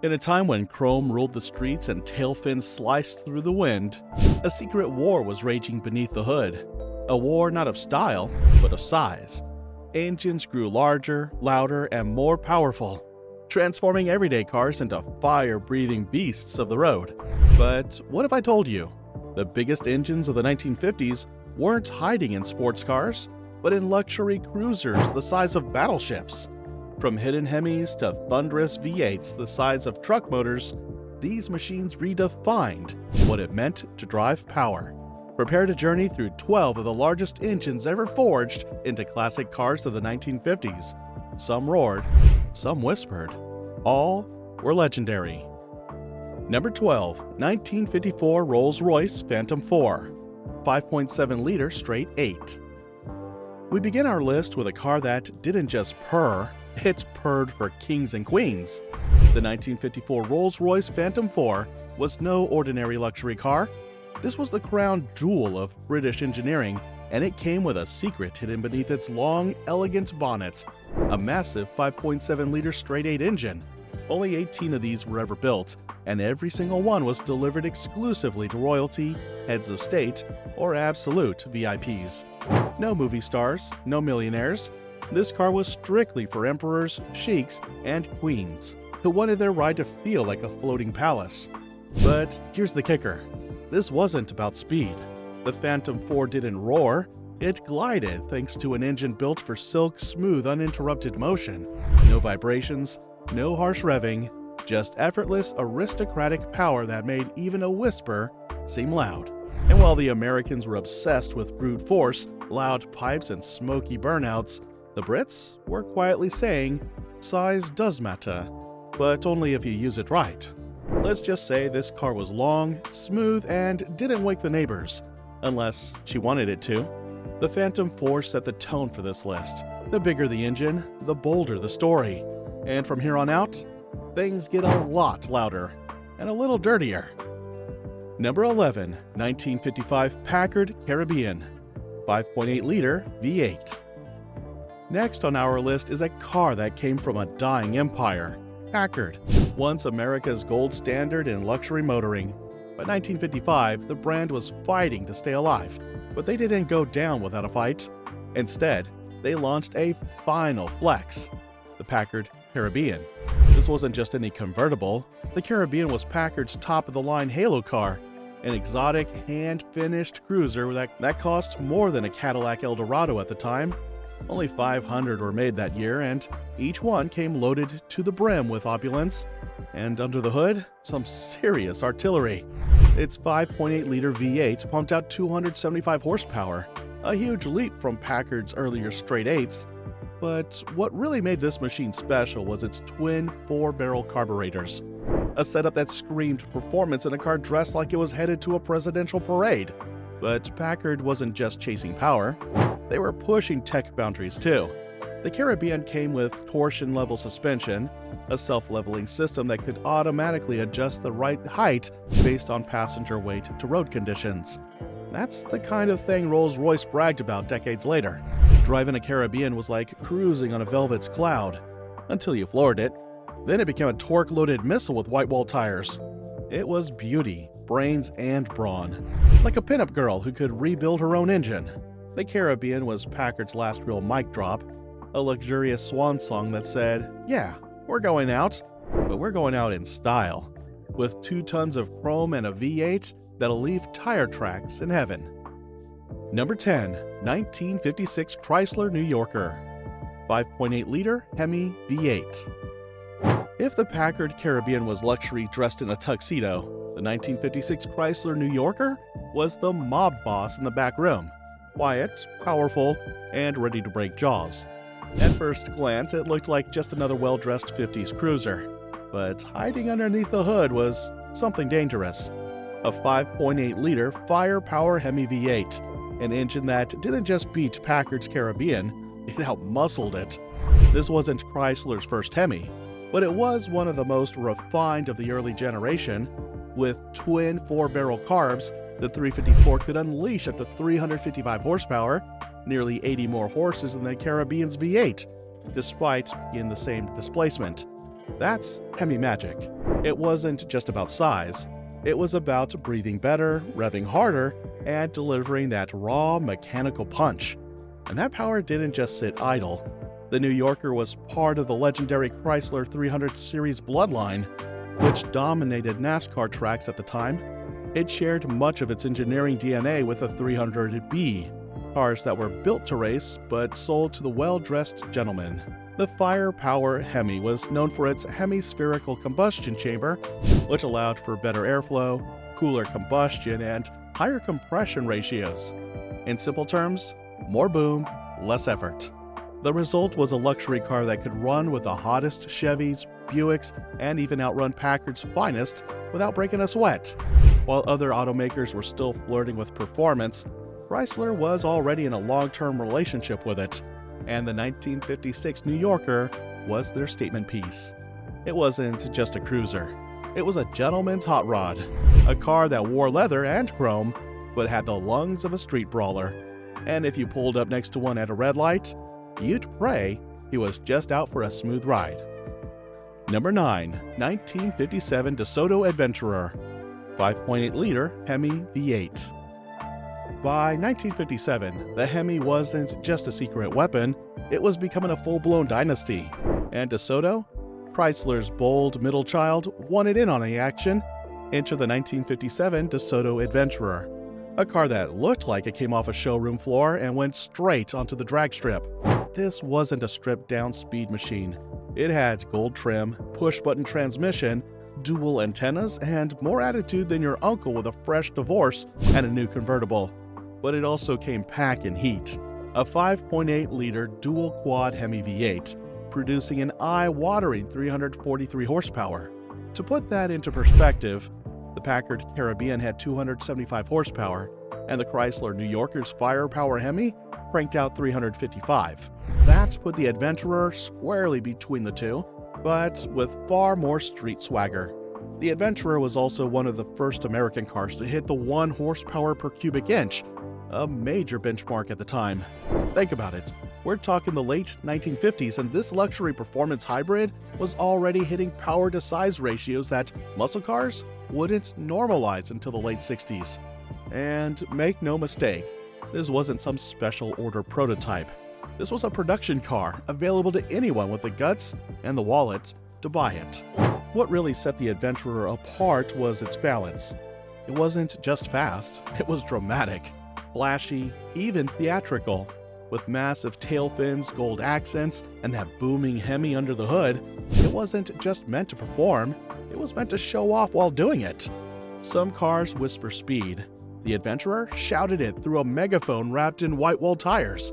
In a time when chrome ruled the streets and tail fins sliced through the wind, a secret war was raging beneath the hood. A war not of style, but of size. Engines grew larger, louder, and more powerful, transforming everyday cars into fire-breathing beasts of the road. But what if I told you? The biggest engines of the 1950s weren't hiding in sports cars, but in luxury cruisers the size of battleships. From hidden Hemis to thunderous V8s the size of truck motors, these machines redefined what it meant to drive power. Prepare to journey through 12 of the largest engines ever forged into classic cars of the 1950s. Some roared, some whispered. All were legendary. Number 12, 1954 Rolls-Royce Phantom 4, 5.7-liter straight 8. We begin our list with a car that didn't just purr, it purred for kings and queens. The 1954 Rolls-Royce Phantom 4 was no ordinary luxury car. This was the crown jewel of British engineering, and it came with a secret hidden beneath its long, elegant bonnet, a massive 5.7-liter straight 8 engine. Only 18 of these were ever built, and every single one was delivered exclusively to royalty, heads of state, or absolute VIPs. No movie stars, no millionaires. This car was strictly for emperors, sheiks, and queens, who wanted their ride to feel like a floating palace. But here's the kicker. This wasn't about speed. The Phantom 4 didn't roar, it glided thanks to an engine built for silk smooth uninterrupted motion. No vibrations, no harsh revving, just effortless aristocratic power that made even a whisper seem loud. And while the Americans were obsessed with brute force, loud pipes, and smoky burnouts, the Brits were quietly saying, size does matter, but only if you use it right. Let's just say this car was long, smooth, and didn't wake the neighbors, unless she wanted it to. The Phantom 4 set the tone for this list. The bigger the engine, the bolder the story. And from here on out, things get a lot louder and a little dirtier. Number 11, 1955 Packard Caribbean, 5.8-liter V8. Next on our list is a car that came from a dying empire, Packard, once America's gold standard in luxury motoring. By 1955, the brand was fighting to stay alive, but they didn't go down without a fight. Instead, they launched a final flex, the Packard Caribbean. This wasn't just any convertible. The Caribbean was Packard's top-of-the-line halo car, an exotic, hand-finished cruiser that cost more than a Cadillac El Dorado at the time. Only 500 were made that year, and each one came loaded to the brim with opulence, and under the hood, some serious artillery. Its 5.8-liter V8 pumped out 275 horsepower, a huge leap from Packard's earlier straight 8s. But what really made this machine special was its twin 4-barrel carburetors, a setup that screamed performance in a car dressed like it was headed to a presidential parade. But Packard wasn't just chasing power, they were pushing tech boundaries too. The Caribbean came with torsion-level suspension, a self-leveling system that could automatically adjust the right height based on passenger weight to road conditions. That's the kind of thing Rolls-Royce bragged about decades later. Driving a Caribbean was like cruising on a velvet's cloud, until you floored it. Then it became a torque-loaded missile with white-wall tires. It was beauty, brains, and brawn. Like a pinup girl who could rebuild her own engine. The Caribbean was Packard's last real mic drop, a luxurious swan song that said, yeah, we're going out, but we're going out in style, with 2 tons of chrome and a V8 that'll leave tire tracks in heaven. Number 10, 1956 Chrysler New Yorker, 5.8-liter Hemi V8. If the Packard Caribbean was luxury dressed in a tuxedo, the 1956 Chrysler New Yorker was the mob boss in the back room. Quiet, powerful, and ready to break jaws. At first glance, it looked like just another well-dressed 50s cruiser. But hiding underneath the hood was something dangerous. A 5.8-liter firepower Hemi V8, an engine that didn't just beat Packard's Caribbean, it outmuscled it. This wasn't Chrysler's first Hemi, but it was one of the most refined of the early generation. With twin 4-barrel carbs, the 354 could unleash up to 355 horsepower, nearly 80 more horses than the Caribbean's V8, despite being the same displacement. That's Hemi magic. It wasn't just about size. It was about breathing better, revving harder, and delivering that raw mechanical punch. And that power didn't just sit idle. The New Yorker was part of the legendary Chrysler 300 series bloodline, which dominated NASCAR tracks at the time. It shared much of its engineering DNA with the 300B, cars that were built to race but sold to the well-dressed gentleman. The firepower Hemi was known for its hemispherical combustion chamber, which allowed for better airflow, cooler combustion, and higher compression ratios. In simple terms, more boom, less effort. The result was a luxury car that could run with the hottest Chevys, Buicks, and even outrun Packard's finest without breaking a sweat. While other automakers were still flirting with performance, Chrysler was already in a long-term relationship with it, and the 1956 New Yorker was their statement piece. It wasn't just a cruiser. It was a gentleman's hot rod, a car that wore leather and chrome, but had the lungs of a street brawler. And if you pulled up next to one at a red light, you'd pray he was just out for a smooth ride. Number 9. 1957 Dodto Adventurer 5.8-liter Hemi V8. By 1957, the Hemi wasn't just a secret weapon, it was becoming a full-blown dynasty. And Dodto, Chrysler's bold middle child, wanted in on the action. Enter the 1957 Dodto Adventurer, a car that looked like it came off a showroom floor and went straight onto the drag strip. This wasn't a stripped-down speed machine. It had gold trim, push-button transmission, dual antennas, and more attitude than your uncle with a fresh divorce and a new convertible. But it also came packed in heat. A 5.8-liter dual-quad Hemi V8, producing an eye-watering 343 horsepower. To put that into perspective, the Packard Caribbean had 275 horsepower, and the Chrysler New Yorker's firepower Hemi cranked out 355. That put the Adventurer squarely between the two, but with far more street swagger. The Adventurer was also one of the first American cars to hit the 1 horsepower per cubic inch, a major benchmark at the time. Think about it. We're talking the late 1950s, and this luxury performance hybrid was already hitting power-to-size ratios that muscle cars wouldn't normalize until the late 60s. And make no mistake, this wasn't some special order prototype. This was a production car, available to anyone with the guts and the wallet to buy it. What really set the Adventurer apart was its balance. It wasn't just fast, it was dramatic, flashy, even theatrical. With massive tail fins, gold accents, and that booming Hemi under the hood, it wasn't just meant to perform, it was meant to show off while doing it. Some cars whisper speed. The Adventurer shouted it through a megaphone wrapped in white-wall tires.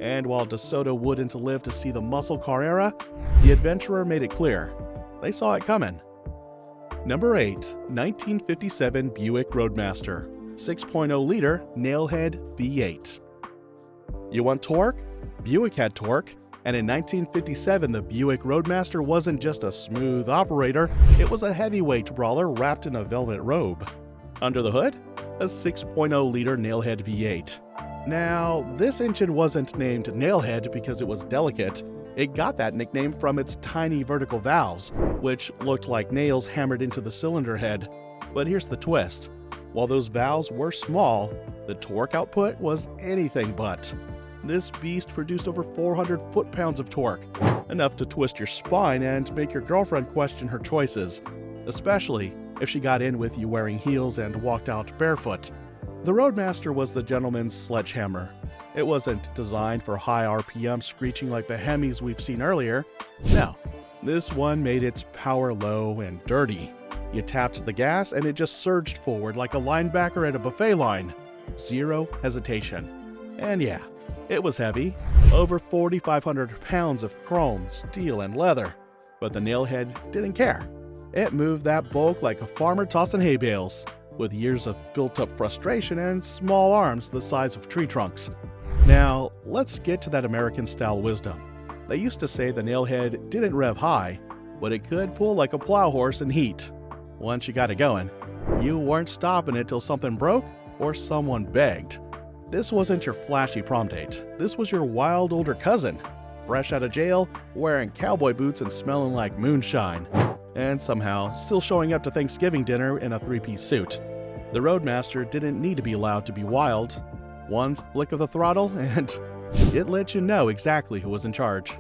And while Dodto wouldn't live to see the muscle car era, the Adventurer made it clear. They saw it coming. Number 8. 1957 Buick Roadmaster 6.0-liter Nailhead V8. You want torque? Buick had torque, and in 1957 the Buick Roadmaster wasn't just a smooth operator, it was a heavyweight brawler wrapped in a velvet robe. Under the hood, a 6.0-liter Nailhead V8. Now, this engine wasn't named Nailhead because it was delicate. It got that nickname from its tiny vertical valves, which looked like nails hammered into the cylinder head. But here's the twist. While those valves were small, the torque output was anything but. This beast produced over 400 foot-pounds of torque, enough to twist your spine and make your girlfriend question her choices, especially if she got in with you wearing heels and walked out barefoot. The Roadmaster was the gentleman's sledgehammer. It wasn't designed for high RPM screeching like the Hemis we've seen earlier. No, this one made its power low and dirty. You tapped the gas and it just surged forward like a linebacker at a buffet line. Zero hesitation. And yeah, it was heavy, over 4,500 pounds of chrome, steel, and leather. But the Nailhead didn't care. It moved that bulk like a farmer tossing hay bales, with years of built-up frustration and small arms the size of tree trunks. Now, let's get to that American-style wisdom. They used to say the Nailhead didn't rev high, but it could pull like a plow horse in heat. Once you got it going, you weren't stopping it till something broke or someone begged. This wasn't your flashy prom date. This was your wild older cousin. fresh out of jail, wearing cowboy boots and smelling like moonshine, and somehow still showing up to Thanksgiving dinner in a three-piece suit. The Roadmaster didn't need to be allowed to be wild. One flick of the throttle and it let you know exactly who was in charge.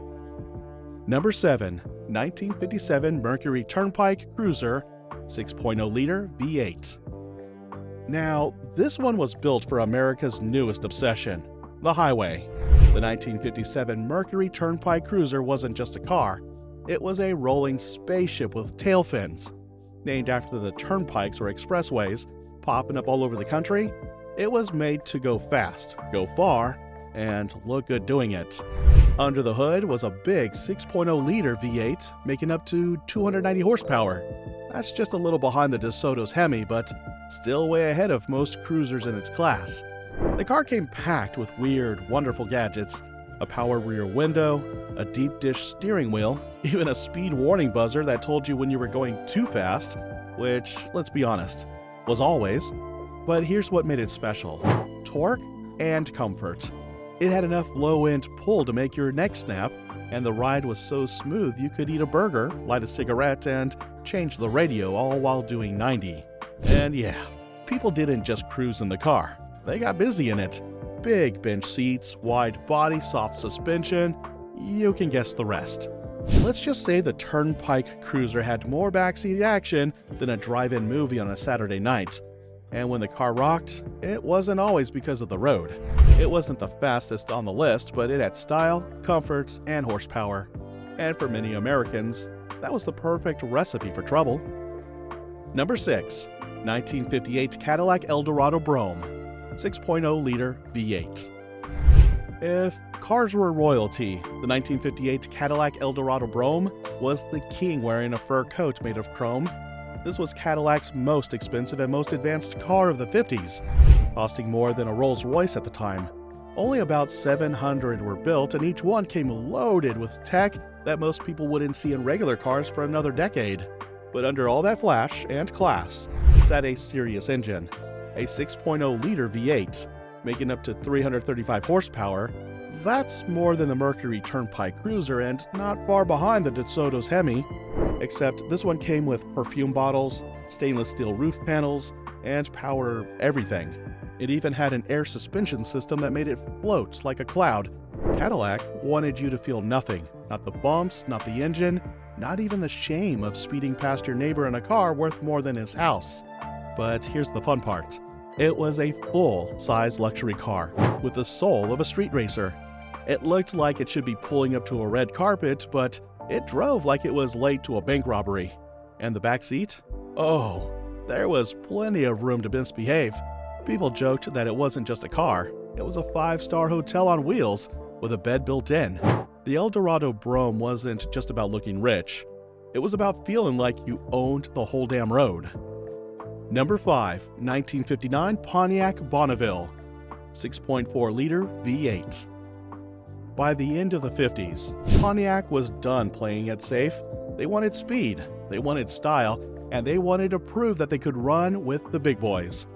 Number 7. 1957 Mercury Turnpike Cruiser 6.0-liter V8. Now, this one was built for America's newest obsession, the highway. The 1957 Mercury Turnpike Cruiser wasn't just a car, it was a rolling spaceship with tail fins. Named after the turnpikes or expressways popping up all over the country, it was made to go fast, go far, and look good doing it. Under the hood was a big 6.0-liter V8 making up to 290 horsepower. That's just a little behind the Dodto's Hemis, but still way ahead of most cruisers in its class. The car came packed with weird, wonderful gadgets, a power rear window, a deep dish steering wheel, even a speed warning buzzer that told you when you were going too fast, which, let's be honest, was always. But here's what made it special: torque and comfort. It had enough low-end pull to make your neck snap, and the ride was so smooth you could eat a burger, light a cigarette, and change the radio all while doing 90. And yeah, people didn't just cruise in the car. They got busy in it. Big bench seats, wide body, soft suspension. You can guess the rest. Let's just say the Turnpike Cruiser had more backseat action than a drive-in movie on a Saturday night. And when the car rocked, it wasn't always because of the road. It wasn't the fastest on the list, but it had style, comfort, and horsepower. And for many Americans, that was the perfect recipe for trouble. Number 6. 1958 Cadillac El Dorado Brougham 6.0-liter V8. If cars were royalty, the 1958 Cadillac El Dorado Brougham was the king wearing a fur coat made of chrome. This was Cadillac's most expensive and most advanced car of the 50s, costing more than a Rolls-Royce at the time. Only about 700 were built, and each one came loaded with tech that most people wouldn't see in regular cars for another decade. But under all that flash and class sat a serious engine, a 6.0-liter V8, making up to 335 horsepower. That's more than the Mercury Turnpike Cruiser and not far behind the Dodto's Hemis, except this one came with perfume bottles, stainless steel roof panels, and power everything. It even had an air suspension system that made it float like a cloud. Cadillac wanted you to feel nothing, not the bumps, not the engine, not even the shame of speeding past your neighbor in a car worth more than his house. But here's the fun part. It was a full-size luxury car with the soul of a street racer. It looked like it should be pulling up to a red carpet, but it drove like it was late to a bank robbery. And the back seat? Oh, there was plenty of room to misbehave. People joked that it wasn't just a car, it was a 5-star hotel on wheels with a bed built in. The El Dorado Brougham wasn't just about looking rich. It was about feeling like you owned the whole damn road. Number 5. 1959 Pontiac Bonavville 6.4-liter V8. By the end of the 50s, Pontiac was done playing it safe. They wanted speed, they wanted style, and they wanted to prove that they could run with the big boys.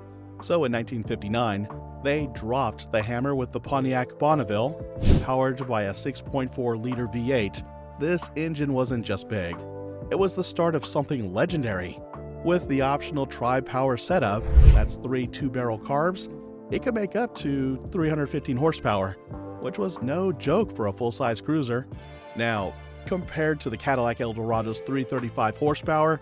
So in 1959, they dropped the hammer with the Pontiac Bonavville. Powered by a 6.4-liter V8, this engine wasn't just big. It was the start of something legendary. With the optional tri-power setup, that's 3 2-barrel carbs, it could make up to 315 horsepower, which was no joke for a full-size cruiser. Now, compared to the Cadillac El Dorado's 335 horsepower,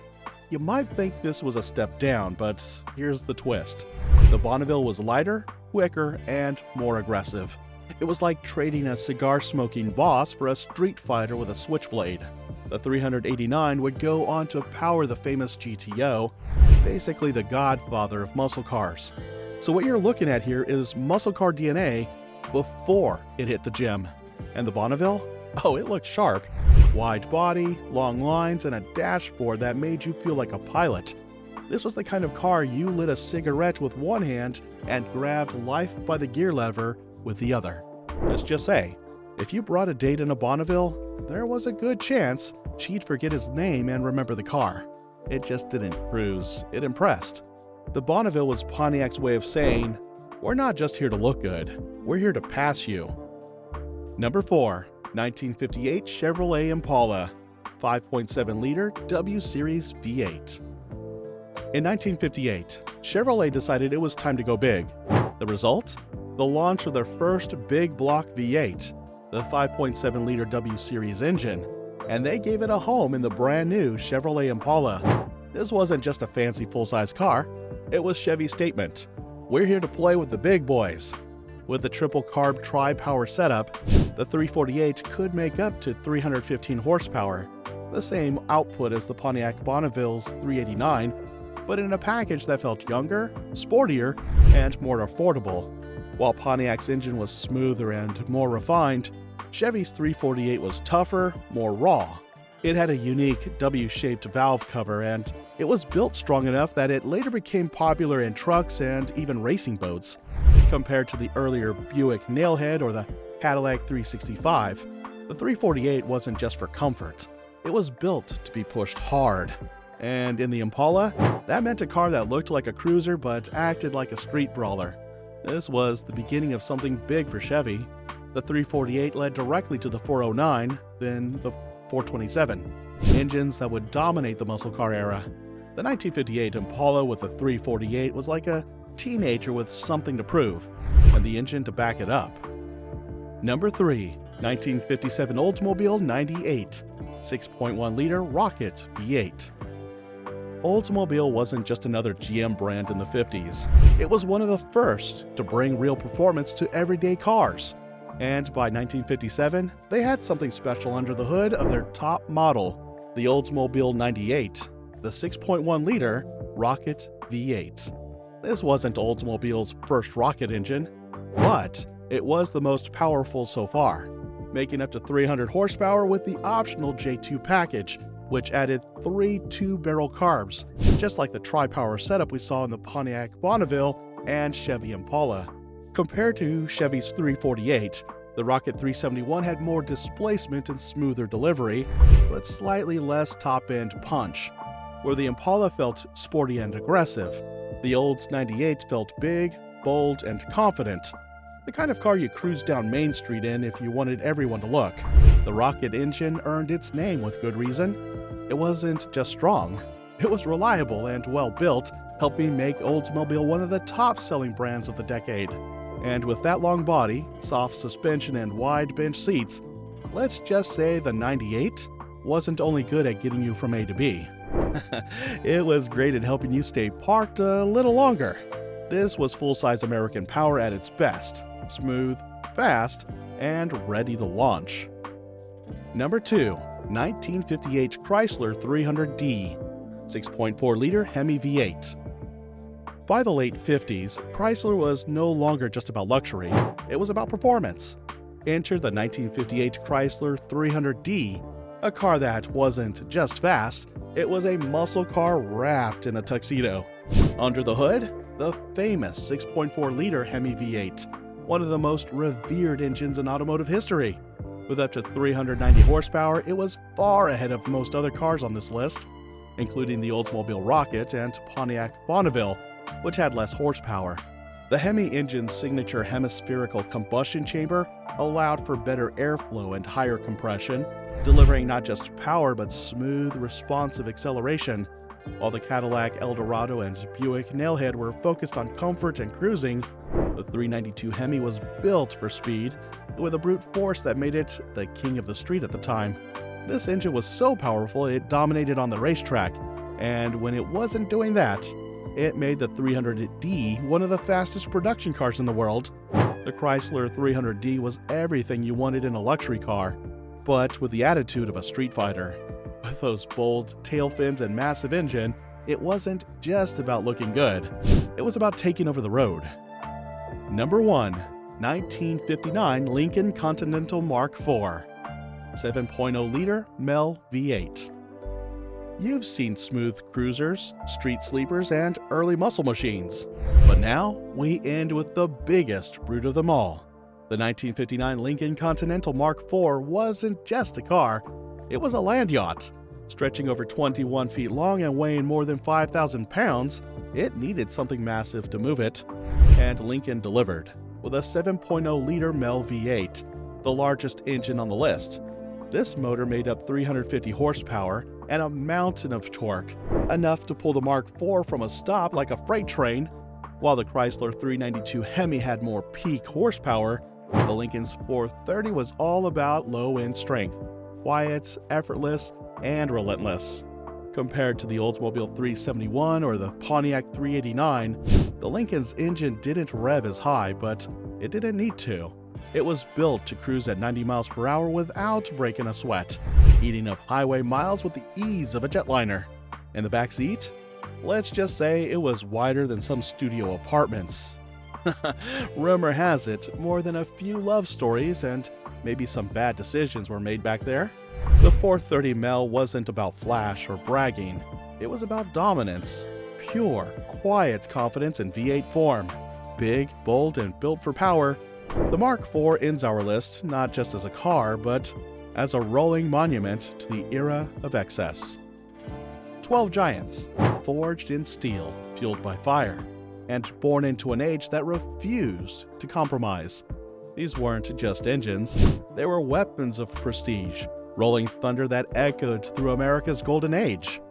you might think this was a step down, but here's the twist. The Bonaville was lighter, quicker, and more aggressive. It was like trading a cigar-smoking boss for a street fighter with a switchblade. The 389 would go on to power the famous GTO, basically the godfather of muscle cars. So what you're looking at here is muscle car DNA before it hit the gym. And the Bonaville? Oh, it looked sharp. Wide body, long lines, and a dashboard that made you feel like a pilot. This was the kind of car you lit a cigarette with one hand and grabbed life by the gear lever with the other. Let's just say, if you brought a date in a Bonaville, there was a good chance she'd forget his name and remember the car. It just didn't cruise, it impressed. The Bonaville was Pontiac's way of saying, we're not just here to look good, we're here to pass you. Number 4. 1958 Chevrolet Impala, 5.7-liter W Series V8. In 1958, Chevrolet decided it was time to go big. The result? The launch of their first big block V8, the 5.7-liter W Series engine, and they gave it a home in the brand new Chevrolet Impala. This wasn't just a fancy full-size car, it was Chevy's statement. We're here to play with the big boys. With the triple carb tri-power setup, the 348 could make up to 315 horsepower, the same output as the Pontiac Bonavville's 389, but in a package that felt younger, sportier, and more affordable. While Pontiac's engine was smoother and more refined, Chevy's 348 was tougher, more raw. It had a unique W-shaped valve cover, and it was built strong enough that it later became popular in trucks and even racing boats. Compared to the earlier Buick Nailhead or the Cadillac 365, the 348 wasn't just for comfort. It was built to be pushed hard. And in the Impala, that meant a car that looked like a cruiser but acted like a street brawler. This was the beginning of something big for Chevy. The 348 led directly to the 409, then the 427, engines that would dominate the muscle car era. The 1958 Impala with the 348 was like a teenager with something to prove, and the engine to back it up. Number 3, 1957 Oldsmobile 98, 6.1-liter Rocket V8. Oldsmobile wasn't just another GM brand in the 50s. It was one of the first to bring real performance to everyday cars. And by 1957, they had something special under the hood of their top model, the Oldsmobile 98, the 6.1-liter Rocket V8. This wasn't Oldsmobile's first rocket engine, but it was the most powerful so far, making up to 300 horsepower with the optional J2 package, which added 3 two-barrel carbs, just like the tri-power setup we saw in the Pontiac Bonavville and Chevy Impala. Compared to Chevy's 348, the Rocket 371 had more displacement and smoother delivery, but slightly less top-end punch. Where the Impala felt sporty and aggressive, the Olds 98 felt big, bold, and confident. The kind of car you cruise down Main Street in if you wanted everyone to look. The Rocket engine earned its name with good reason. It wasn't just strong, it was reliable and well-built, helping make Oldsmobile one of the top-selling brands of the decade. And with that long body, soft suspension, and wide bench seats, let's just say the 98 wasn't only good at getting you from A to B. It was great at helping you stay parked a little longer. This was full-size American power at its best, smooth, fast, and ready to launch. Number 2, 1958 Chrysler 300D, 6.4-liter Hemi V8. By the late 50s, Chrysler was no longer just about luxury, it was about performance. Enter the 1958 Chrysler 300D, a car that wasn't just fast, it was a muscle car wrapped in a tuxedo. Under the hood, the famous 6.4-liter Hemi V8, one of the most revered engines in automotive history. With up to 390 horsepower, it was far ahead of most other cars on this list, including the Oldsmobile Rocket and Pontiac Bonavville, which had less horsepower. The Hemi engine's signature hemispherical combustion chamber allowed for better airflow and higher compression, delivering not just power but smooth, responsive acceleration. While the Cadillac El Dorado and Buick Nailhead were focused on comfort and cruising, the 392 Hemi was built for speed, with a brute force that made it the king of the street at the time. This engine was so powerful it dominated on the racetrack, and when it wasn't doing that, it made the 300D one of the fastest production cars in the world. The Chrysler 300D was everything you wanted in a luxury car, but with the attitude of a street fighter. With those bold tail fins and massive engine, it wasn't just about looking good. It was about taking over the road. Number 1, 1959 Lincoln Continental Mark IV, 7.0-liter Mel V8. You've seen smooth cruisers, street sleepers, and early muscle machines. But now, we end with the biggest brute of them all. The 1959 Lincoln Continental Mark IV wasn't just a car, it was a land yacht. Stretching over 21 feet long and weighing more than 5,000 pounds, it needed something massive to move it. And Lincoln delivered, with a 7.0-liter Mel V8, the largest engine on the list. This motor made up 350 horsepower and a mountain of torque, enough to pull the Mark IV from a stop like a freight train. While the Chrysler 392 Hemi had more peak horsepower, the Lincoln's 430 was all about low-end strength, quiet, effortless, and relentless. Compared to the Oldsmobile 371 or the Pontiac 389, the Lincoln's engine didn't rev as high, but it didn't need to. It was built to cruise at 90 miles per hour without breaking a sweat, eating up highway miles with the ease of a jetliner. In the back seat? Let's just say it was wider than some studio apartments. Rumor has it, more than a few love stories and maybe some bad decisions were made back there. The 430 Mel wasn't about flash or bragging. It was about dominance, pure, quiet confidence in V8 form. Big, bold, and built for power, the Mark IV ends our list not just as a car, but as a rolling monument to the era of excess. 12 giants, forged in steel, fueled by fire, and born into an age that refused to compromise. These weren't just engines, they were weapons of prestige, rolling thunder that echoed through America's golden age.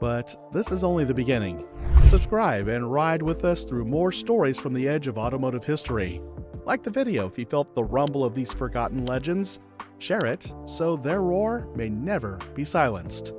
But this is only the beginning. Subscribe and ride with us through more stories from the edge of automotive history. Like the video if you felt the rumble of these forgotten legends. Share it so their roar may never be silenced.